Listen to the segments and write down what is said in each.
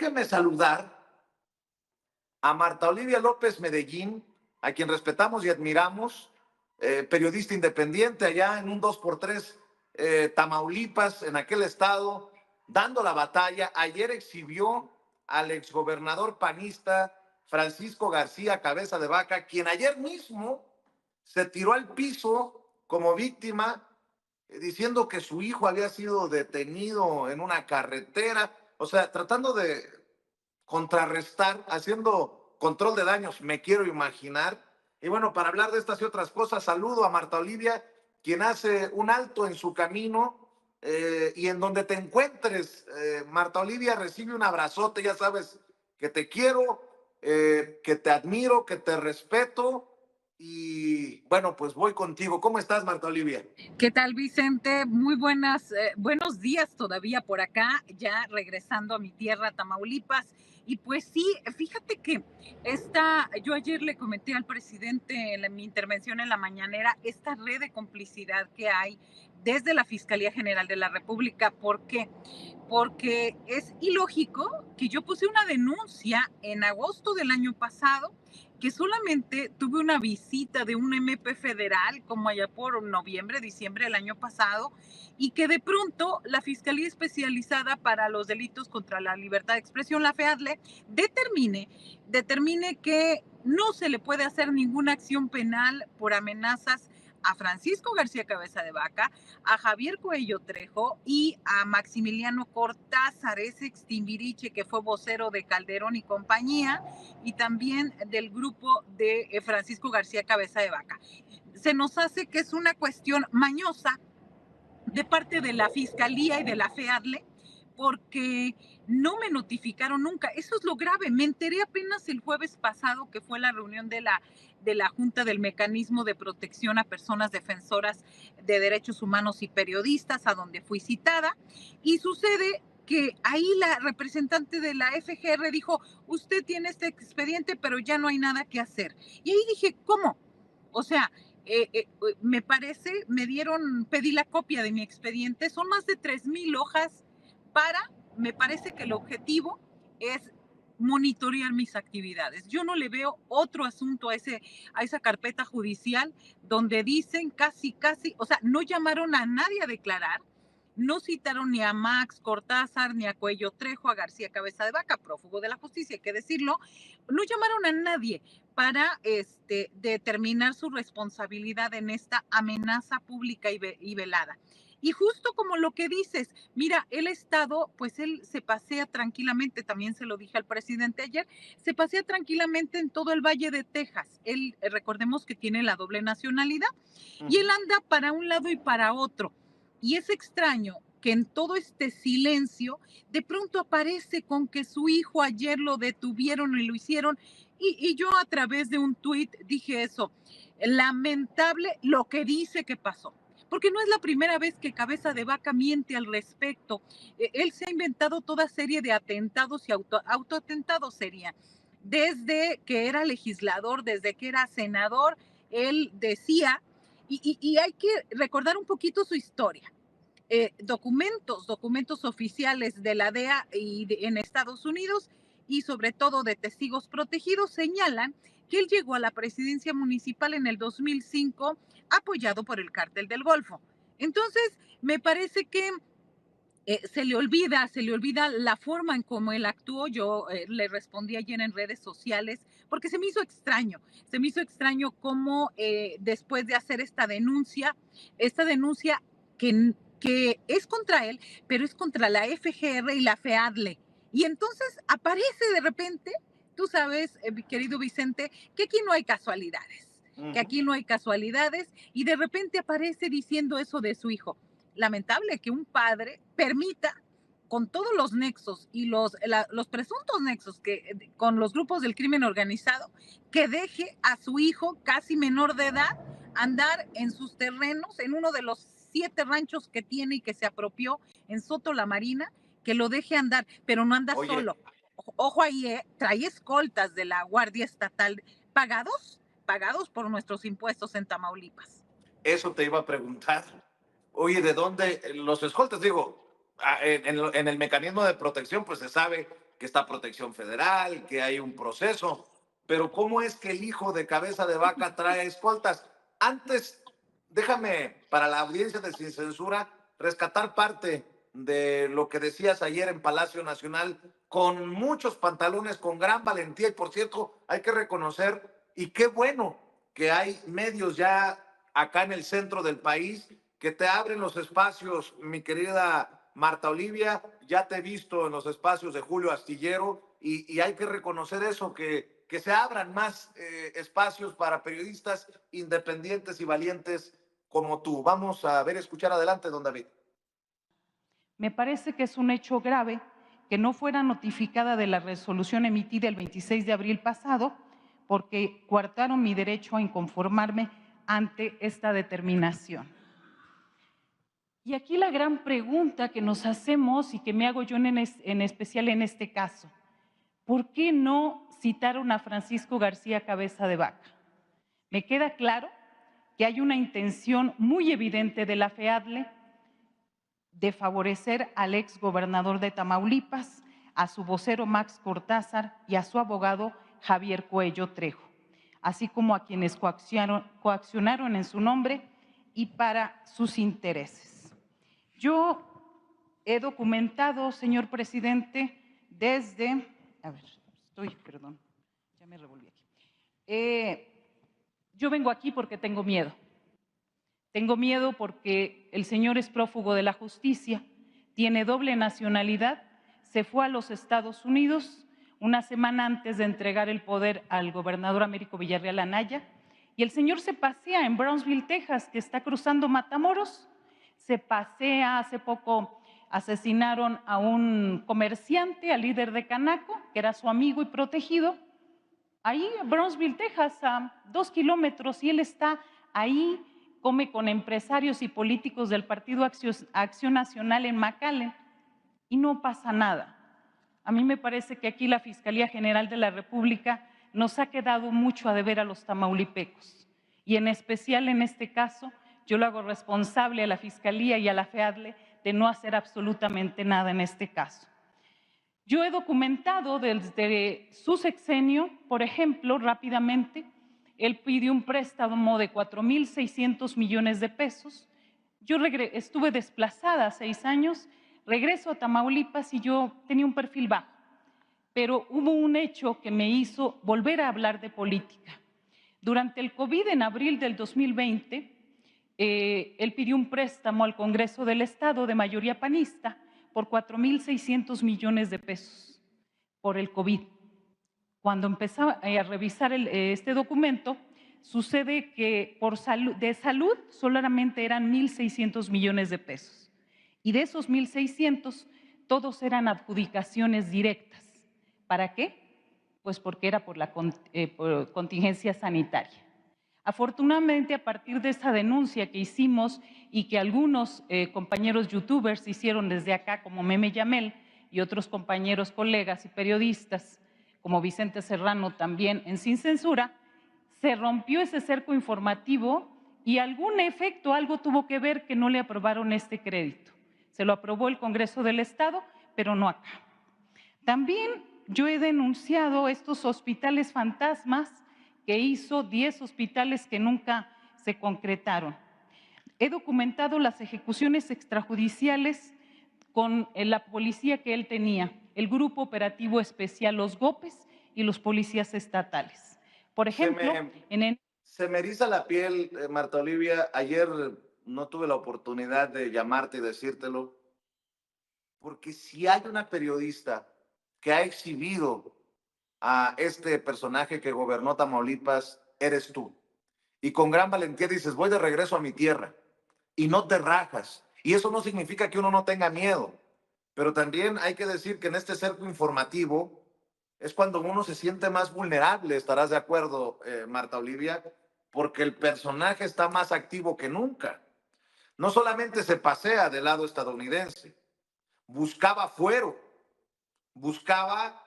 déjenme saludar a Marta Olivia López Medellín, a quien respetamos y admiramos, periodista independiente allá en un 2x3, Tamaulipas, en aquel estado, dando la batalla. Ayer exhibió al exgobernador panista Francisco García Cabeza de Vaca, quien ayer mismo se tiró al piso como víctima, diciendo que su hijo había sido detenido en una carretera, o sea, tratando de contrarrestar, haciendo control de daños, me quiero imaginar. Y bueno, para hablar de estas y otras cosas, saludo a Marta Olivia, quien hace un alto en su camino, y en donde te encuentres, Marta Olivia, recibe un abrazote, ya sabes que te quiero, que te admiro, que te respeto. Y bueno, pues voy contigo. ¿Cómo estás, Marta Olivia? ¿Qué tal, Vicente? Muy buenos días todavía por acá, ya regresando a mi tierra, Tamaulipas. Y pues sí, fíjate que yo ayer le comenté al presidente en mi intervención en la mañanera, esta red de complicidad que hay desde la Fiscalía General de la República. ¿Por qué? Porque es ilógico que yo puse una denuncia en agosto del año pasado, que solamente tuve una visita de un MP federal como allá por noviembre, diciembre del año pasado, y que de pronto la Fiscalía Especializada para los Delitos contra la Libertad de Expresión, la FEADLE, determine que no se le puede hacer ninguna acción penal por amenazas a Francisco García Cabeza de Vaca, a Javier Cuello Trejo y a Maximiliano Cortázar, ese extimbiriche que fue vocero de Calderón y compañía, y también del grupo de Francisco García Cabeza de Vaca. Se nos hace que es una cuestión mañosa de parte de la Fiscalía y de la FEADLE, porque no me notificaron nunca. Eso es lo grave. Me enteré apenas el jueves pasado, que fue la reunión de la Junta del Mecanismo de Protección a Personas Defensoras de Derechos Humanos y Periodistas, a donde fui citada, y sucede que ahí la representante de la FGR dijo: usted tiene este expediente, pero ya no hay nada que hacer. Y ahí dije: ¿cómo? O sea, me parece, pedí la copia de mi expediente, son más de 3,000 hojas me parece que el objetivo es monitorear mis actividades. Yo no le veo otro asunto a esa carpeta judicial donde dicen casi, o sea, no llamaron a nadie a declarar, no citaron ni a Max Cortázar, ni a Cuello Trejo, a García Cabeza de Vaca, prófugo de la justicia, hay que decirlo, no llamaron a nadie para determinar su responsabilidad en esta amenaza pública y velada. Y justo como lo que dices, mira, pues él se pasea tranquilamente, también se lo dije al presidente ayer, se pasea tranquilamente en todo el Valle de Texas. Él, recordemos que tiene la doble nacionalidad, y él anda para un lado y para otro. Y es extraño que en todo este silencio, de pronto aparece con que su hijo ayer lo detuvieron y lo hicieron. Y yo a través de un tuit dije eso: lamentable lo que dice que pasó, porque no es la primera vez que Cabeza de Vaca miente al respecto. Él se ha inventado toda serie de atentados y autoatentados serían. Desde que era legislador, desde que era senador, él decía, y hay que recordar un poquito su historia. Documentos oficiales de la DEA en Estados Unidos, y sobre todo de testigos protegidos, señalan que él llegó a la presidencia municipal en el 2005 apoyado por el Cártel del Golfo. Entonces, me parece que se le olvida la forma en cómo él actuó. Yo le respondí ayer en redes sociales porque se me hizo extraño cómo después de hacer esta denuncia que es contra él, pero es contra la FGR y la FEADLE. Y entonces aparece de repente, tú sabes, mi querido Vicente, que aquí no hay casualidades, y de repente aparece diciendo eso de su hijo. Lamentable que un padre permita, con todos los nexos y los presuntos nexos con los grupos del crimen organizado, que deje a su hijo casi menor de edad andar en sus terrenos, en uno de los 7 ranchos que tiene y que se apropió en Soto La Marina, que lo deje andar, pero no anda Oye, solo. Ojo ahí, trae escoltas de la Guardia Estatal, pagados por nuestros impuestos en Tamaulipas. eso te iba a preguntar. Oye, ¿de dónde los escoltas? Digo, en el mecanismo de protección, pues se sabe que está Protección Federal, que hay un proceso, pero ¿cómo es que el hijo de Cabeza de Vaca trae escoltas? Antes, déjame, para la audiencia de Sin Censura, rescatar parte de lo que decías ayer en Palacio Nacional, con muchos pantalones, con gran valentía, y por cierto, hay que reconocer, y qué bueno que hay medios ya acá en el centro del país que te abren los espacios, mi querida Marta Olivia, ya te he visto en los espacios de Julio Astillero, y hay que reconocer eso, que se abran más espacios para periodistas independientes y valientes como tú. Vamos a ver, escuchar adelante, don David. Me parece que es un hecho grave que no fuera notificada de la resolución emitida el 26 de abril pasado, porque coartaron mi derecho a inconformarme ante esta determinación. Y aquí la gran pregunta que nos hacemos y que me hago yo en especial en este caso, ¿por qué no citaron a Francisco García Cabeza de Vaca? Me queda claro que hay una intención muy evidente de la FEADLE de favorecer al ex gobernador de Tamaulipas, a su vocero Max Cortázar y a su abogado Javier Cuello Trejo, así como a quienes coaccionaron en su nombre y para sus intereses. Yo he documentado, señor presidente, desde, perdón, ya me revolví aquí. Yo vengo aquí porque tengo miedo. Tengo miedo porque el señor es prófugo de la justicia, tiene doble nacionalidad, se fue a los Estados Unidos una semana antes de entregar el poder al gobernador Américo Villarreal Anaya, y el señor se pasea en Brownsville, Texas, que está cruzando Matamoros, se pasea. Hace poco asesinaron a un comerciante, al líder de Canaco, que era su amigo y protegido, ahí en Brownsville, Texas, a 2 kilómetros, y él está ahí, come con empresarios y políticos del Partido Acción Nacional en McAllen, y no pasa nada. A mí me parece que aquí la Fiscalía General de la República nos ha quedado mucho a deber a los tamaulipecos, y en especial en este caso yo lo hago responsable a la Fiscalía y a la FEADLE de no hacer absolutamente nada en este caso. Yo he documentado desde su sexenio, por ejemplo, rápidamente, él pidió un préstamo de 4,600 millones de pesos. Yo estuve desplazada 6 años, regreso a Tamaulipas y yo tenía un perfil bajo, pero hubo un hecho que me hizo volver a hablar de política. Durante el COVID, en abril del 2020, él pidió un préstamo al Congreso del Estado de mayoría panista por 4,600 millones de pesos por el COVID. Cuando empezaba a revisar este documento, sucede que de salud solamente eran 1,600 millones de pesos. Y de esos 1,600, todos eran adjudicaciones directas. ¿Para qué? Pues porque era por por contingencia sanitaria. Afortunadamente, a partir de esta denuncia que hicimos y que algunos compañeros youtubers hicieron desde acá, como Meme Yamel, y otros compañeros, colegas y periodistas, como Vicente Serrano también en Sin Censura, se rompió ese cerco informativo y algún efecto, algo tuvo que ver que no le aprobaron este crédito. Se lo aprobó el Congreso del Estado, pero no acá. También yo he denunciado estos hospitales fantasmas que hizo, 10 hospitales que nunca se concretaron. He documentado las ejecuciones extrajudiciales con la policía que él tenía, el Grupo Operativo Especial, los GOPES y los policías estatales. Por ejemplo, se me eriza la piel, Marta Olivia. Ayer no tuve la oportunidad de llamarte y decírtelo, porque si hay una periodista que ha exhibido a este personaje que gobernó Tamaulipas, eres tú. Y con gran valentía dices, voy de regreso a mi tierra, y no te rajas. Y eso no significa que uno no tenga miedo, pero también hay que decir que en este cerco informativo es cuando uno se siente más vulnerable, estarás de acuerdo, Marta Olivia, porque el personaje está más activo que nunca. No solamente se pasea del lado estadounidense, buscaba fuero, buscaba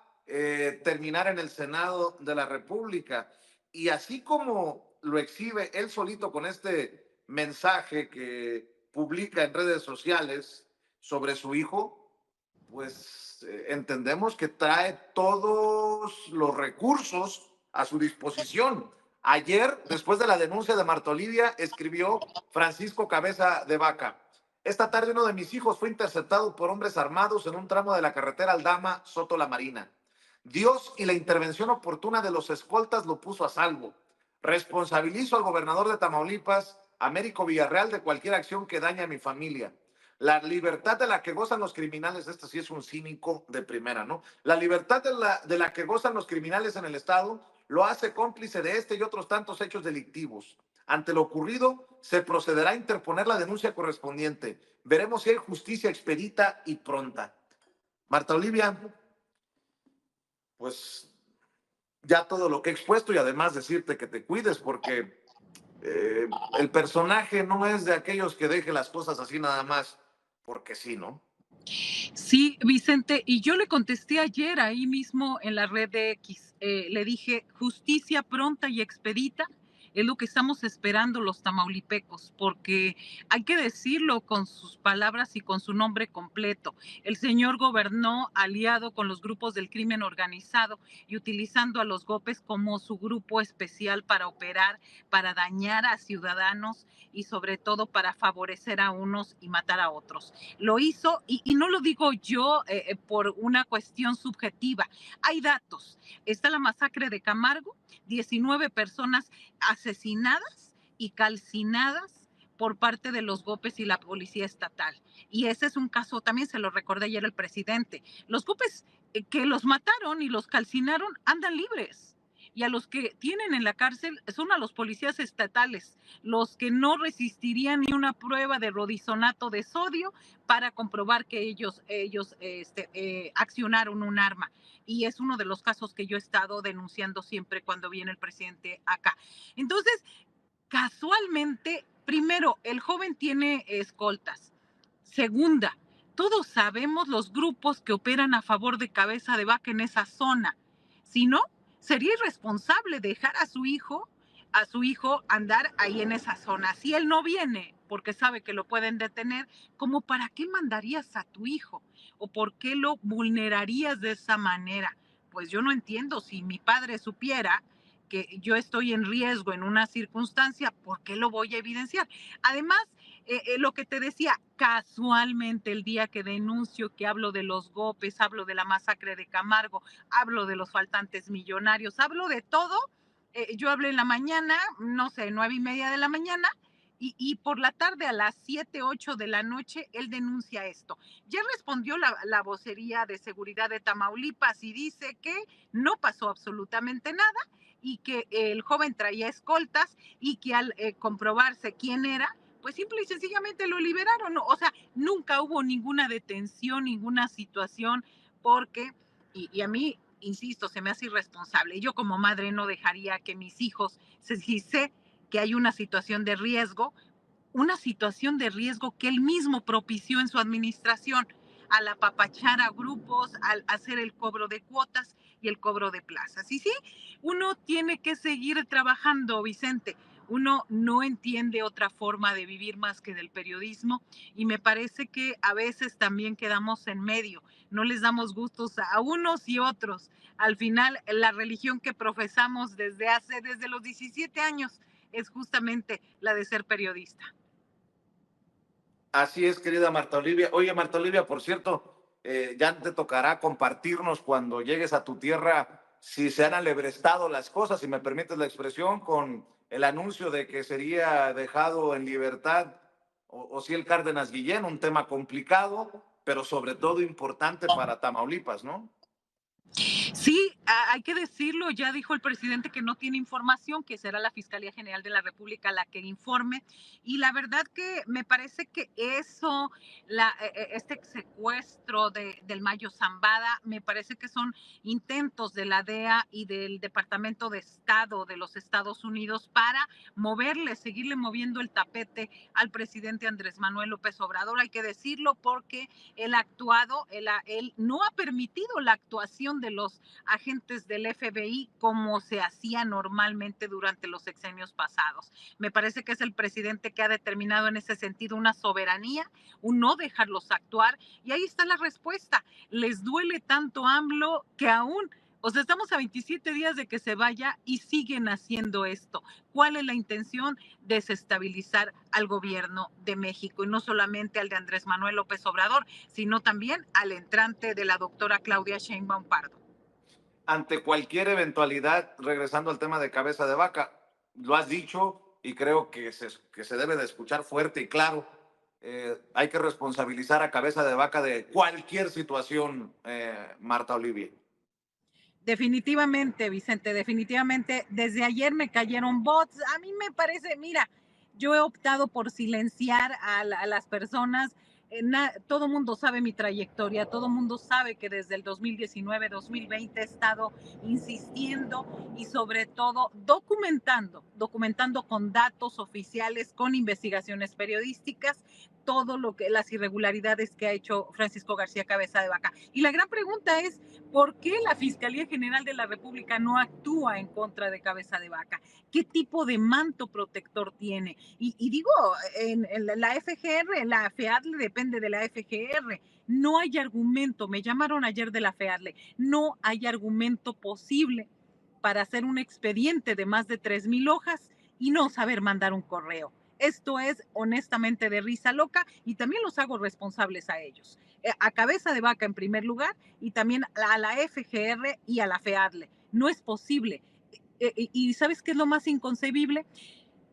terminar en el Senado de la República. Y así como lo exhibe él solito con este mensaje que publica en redes sociales sobre su hijo, pues pues entendemos que trae todos los recursos a su disposición. Ayer, después de la denuncia de Marta Olivia, escribió Francisco Cabeza de Vaca: esta tarde uno de mis hijos fue interceptado por hombres armados en un tramo de la carretera Aldama, Soto La Marina. Dios y la intervención oportuna de los escoltas lo puso a salvo. Responsabilizo al gobernador de Tamaulipas, Américo Villarreal, de cualquier acción que dañe a mi familia. La libertad de la que gozan los criminales, este sí es un cínico de primera, ¿no? La libertad de la que gozan los criminales en el Estado lo hace cómplice de este y otros tantos hechos delictivos. Ante lo ocurrido, se procederá a interponer la denuncia correspondiente. Veremos si hay justicia expedita y pronta. Marta Olivia, pues ya todo lo que he expuesto, y además decirte que te cuides, porque el personaje no es de aquellos que deje las cosas así nada más porque sí, ¿no? Sí, Vicente, y yo le contesté ayer ahí mismo en la red de X. Le dije, justicia pronta y expedita es lo que estamos esperando los tamaulipecos, porque hay que decirlo con sus palabras y con su nombre completo. El señor gobernó aliado con los grupos del crimen organizado y utilizando a los GOPES como su grupo especial para operar, para dañar a ciudadanos y sobre todo para favorecer a unos y matar a otros. Lo hizo y no lo digo yo por una cuestión subjetiva. Hay datos. Está la masacre de Camargo, 19 personas asesinadas y calcinadas por parte de los GOPES y la policía estatal. Y ese es un caso, también se lo recordé ayer al presidente. Los GOPES que los mataron y los calcinaron andan libres. Y a los que tienen en la cárcel son a los policías estatales, los que no resistirían ni una prueba de rodizonato de sodio para comprobar que ellos accionaron un arma. Y es uno de los casos que yo he estado denunciando siempre cuando viene el presidente acá. Entonces, casualmente, primero, el joven tiene escoltas. Segunda, todos sabemos los grupos que operan a favor de Cabeza de Vaca en esa zona. Si no, sería irresponsable dejar a su hijo andar ahí en esa zona. Si él no viene porque sabe que lo pueden detener, ¿cómo para qué mandarías a tu hijo? ¿O por qué lo vulnerarías de esa manera? Pues yo no entiendo. Si mi padre supiera que yo estoy en riesgo en una circunstancia, ¿por qué lo voy a evidenciar? Además, lo que te decía, casualmente el día que denuncio, que hablo de los GOPES, hablo de la masacre de Camargo, hablo de los faltantes millonarios, hablo de todo. Yo hablé en la mañana, no sé, 9:30 de la mañana, y por la tarde a las 7, 8 de la noche, él denuncia esto. Ya respondió la vocería de seguridad de Tamaulipas y dice que no pasó absolutamente nada y que el joven traía escoltas y que al comprobarse quién era, pues simple y sencillamente lo liberaron. O sea, nunca hubo ninguna detención, ninguna situación, porque, y a mí, insisto, se me hace irresponsable. Yo como madre no dejaría que mis hijos, si sé que hay una situación de riesgo que él mismo propició en su administración, al apapachar a grupos, al hacer el cobro de cuotas y el cobro de plazas. Y sí, uno tiene que seguir trabajando, Vicente. Uno no entiende otra forma de vivir más que del periodismo y me parece que a veces también quedamos en medio, no les damos gustos a unos y otros. Al final, la religión que profesamos desde los 17 años es justamente la de ser periodista. Así es, querida Marta Olivia. Oye, Marta Olivia, por cierto, ya te tocará compartirnos cuando llegues a tu tierra si se han alebrestado las cosas, si me permites la expresión, con el anuncio de que sería dejado en libertad o si el Cárdenas Guillén, un tema complicado, pero sobre todo importante para Tamaulipas, ¿no? Sí, hay que decirlo, ya dijo el presidente que no tiene información, que será la Fiscalía General de la República la que informe. Y la verdad que me parece que eso, este secuestro del Mayo Zambada, me parece que son intentos de la DEA y del Departamento de Estado de los Estados Unidos para seguirle moviendo el tapete al presidente Andrés Manuel López Obrador. Hay que decirlo porque él no ha permitido la actuación intervención de los agentes del FBI como se hacía normalmente durante los sexenios pasados. Me parece que es el presidente que ha determinado en ese sentido una soberanía, un no dejarlos actuar, y ahí está la respuesta. Les duele tanto AMLO que aún, o sea, estamos a 27 días de que se vaya y siguen haciendo esto. ¿Cuál es la intención? Desestabilizar al gobierno de México, y no solamente al de Andrés Manuel López Obrador, sino también al entrante de la doctora Claudia Sheinbaum Pardo. Ante cualquier eventualidad, regresando al tema de cabeza de vaca, lo has dicho y creo que se debe de escuchar fuerte y claro. Hay que responsabilizar a cabeza de vaca de cualquier situación, Marta Olivia. Definitivamente, Vicente, definitivamente. Desde ayer me cayeron bots. A mí me parece, mira, yo he optado por silenciar a las personas. Todo mundo sabe mi trayectoria, todo mundo sabe que desde el 2019, 2020 he estado insistiendo y sobre todo documentando con datos oficiales, con investigaciones periodísticas, todo lo que las irregularidades que ha hecho Francisco García Cabeza de Vaca. Y la gran pregunta es, ¿por qué la Fiscalía General de la República no actúa en contra de Cabeza de Vaca? ¿Qué tipo de manto protector tiene? Y digo, en la FGR, la FEADLE depende de la FGR. No hay argumento, me llamaron ayer de la FEADLE, no hay argumento posible para hacer un expediente de más de 3,000 hojas y no saber mandar un correo. Esto es honestamente de risa loca y también los hago responsables a ellos. A Cabeza de Vaca en primer lugar y también a la FGR y a la FEADLE. No es posible. Y ¿sabes qué es lo más inconcebible?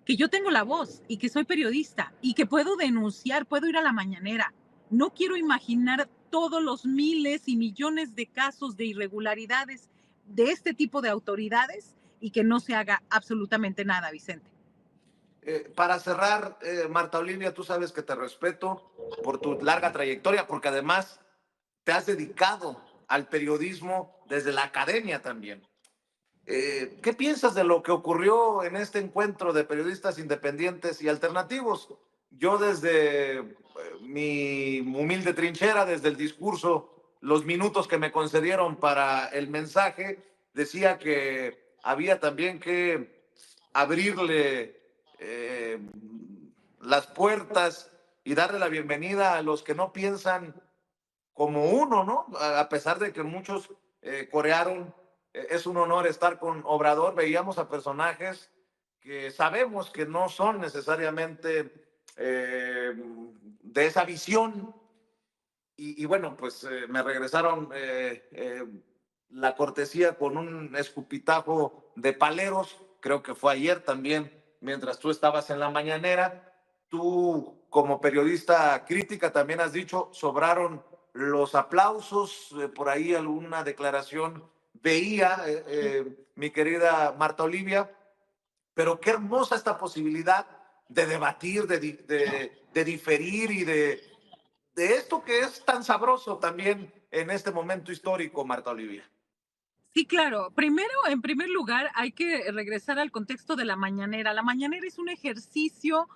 Que yo tengo la voz y que soy periodista y que puedo denunciar, puedo ir a la mañanera. No quiero imaginar todos los miles y millones de casos de irregularidades de este tipo de autoridades y que no se haga absolutamente nada, Vicente. Para cerrar, Marta Olivia, tú sabes que te respeto por tu larga trayectoria, porque además te has dedicado al periodismo desde la academia también. ¿Qué piensas de lo que ocurrió en este encuentro de periodistas independientes y alternativos? Yo desde mi humilde trinchera, desde el discurso, los minutos que me concedieron para el mensaje, decía que había también que abrirle las puertas y darle la bienvenida a los que no piensan como uno, ¿no? A pesar de que muchos corearon, es un honor estar con Obrador, veíamos a personajes que sabemos que no son necesariamente de esa visión y bueno, pues me regresaron la cortesía con un escupitajo de paleros, creo que fue ayer también, mientras tú estabas en la mañanera. Tú, como periodista crítica, también has dicho, sobraron los aplausos, por ahí alguna declaración veía, mi querida Marta Olivia, pero qué hermosa esta posibilidad de debatir, de diferir y de esto que es tan sabroso también en este momento histórico, Marta Olivia. Sí, claro. Primero, en primer lugar, hay que regresar al contexto de la mañanera. La mañanera es un ejercicio,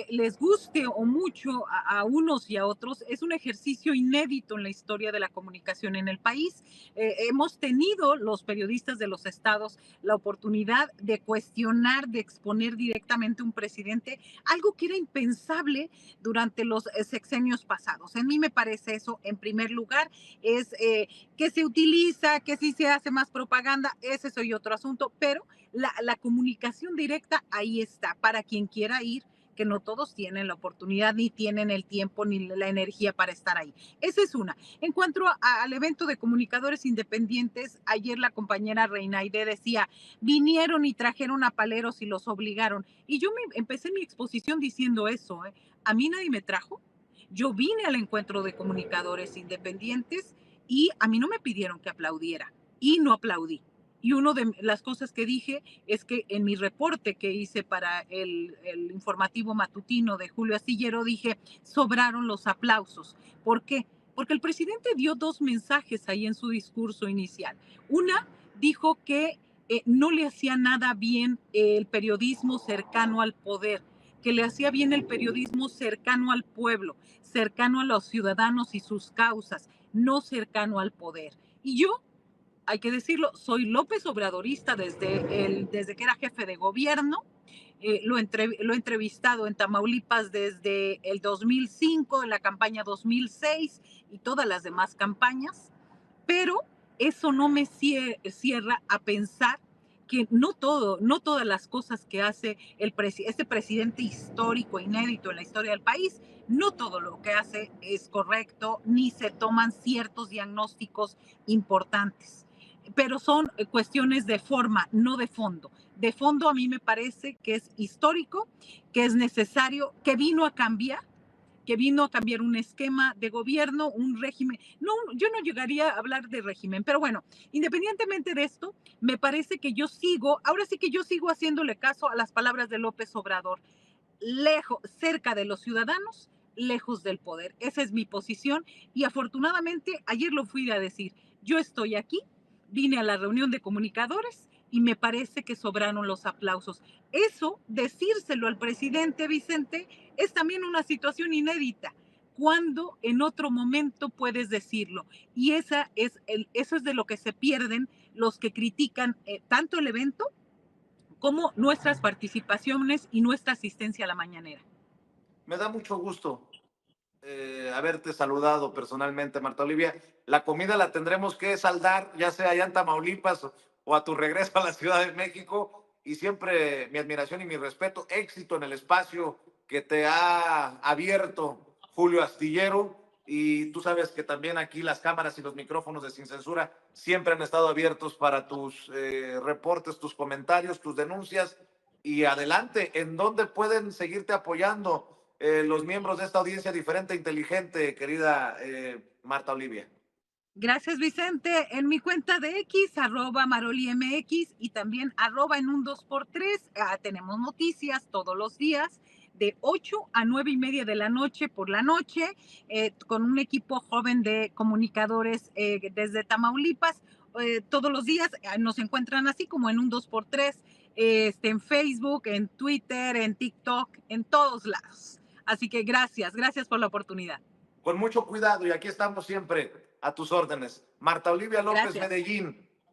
les guste o mucho a unos y a otros, es un ejercicio inédito en la historia de la comunicación en el país. Hemos tenido los periodistas de los estados la oportunidad de cuestionar, de exponer directamente a un presidente, algo que era impensable durante los sexenios pasados. A mí me parece eso, en primer lugar, es que se utiliza, que si se hace más propaganda, ese soy otro asunto, pero la comunicación directa ahí está, para quien quiera ir, que no todos tienen la oportunidad, ni tienen el tiempo, ni la energía para estar ahí. Esa es una. En cuanto al evento de comunicadores independientes, ayer la compañera Reinaide decía, vinieron y trajeron a paleros y los obligaron. Y yo empecé mi exposición diciendo eso, ¿eh? A mí nadie me trajo. Yo vine al encuentro de comunicadores independientes y a mí no me pidieron que aplaudiera y no aplaudí. Y una de las cosas que dije es que en mi reporte que hice para el informativo matutino de Julio Astillero dije, sobraron los aplausos. ¿Por qué? Porque el presidente dio dos mensajes ahí en su discurso inicial. Una, dijo que no le hacía nada bien el periodismo cercano al poder, que le hacía bien el periodismo cercano al pueblo, cercano a los ciudadanos y sus causas, no cercano al poder. Y yo hay que decirlo, soy López Obradorista desde que era jefe de gobierno. Lo he entrevistado en Tamaulipas desde el 2005, en la campaña 2006 y todas las demás campañas, pero eso no me cierra a pensar que no todas las cosas que hace este presidente histórico, inédito en la historia del país, no todo lo que hace es correcto, ni se toman ciertos diagnósticos importantes. Pero son cuestiones de forma, no de fondo. De fondo a mí me parece que es histórico, que es necesario, que vino a cambiar un esquema de gobierno, un régimen. No, yo no llegaría a hablar de régimen, pero bueno, independientemente de esto, me parece que ahora sí que yo sigo haciéndole caso a las palabras de López Obrador, lejos, cerca de los ciudadanos, lejos del poder. Esa es mi posición y afortunadamente ayer lo fui a decir. Yo estoy aquí, vine a la reunión de comunicadores y me parece que sobraron los aplausos. Eso, decírselo al presidente Vicente, es también una situación inédita. Cuando en otro momento puedes decirlo. Y eso es de lo que se pierden los que critican tanto el evento como nuestras participaciones y nuestra asistencia a la mañanera. Me da mucho gusto haberte saludado personalmente, Marta Olivia. La comida la tendremos que saldar, ya sea allá en Tamaulipas o a tu regreso a la Ciudad de México. Y siempre mi admiración y mi respeto, éxito en el espacio que te ha abierto Julio Astillero. Y tú sabes que también aquí las cámaras y los micrófonos de Sin Censura siempre han estado abiertos para tus reportes, tus comentarios, tus denuncias. Y adelante, ¿en dónde pueden seguirte apoyando los miembros de esta audiencia diferente e inteligente, querida Marta Olivia? Gracias, Vicente. En mi cuenta de X, @MaroliMX y también en un 2x3, tenemos noticias todos los días de 8 a 9 y media de la noche por la noche, con un equipo joven de comunicadores desde Tamaulipas. Todos los días nos encuentran así como en un 2x3, en Facebook, en Twitter, en TikTok, en todos lados. Así que gracias por la oportunidad. Con mucho cuidado y aquí estamos siempre a tus órdenes. Marta Olivia López Gracias. Medellín,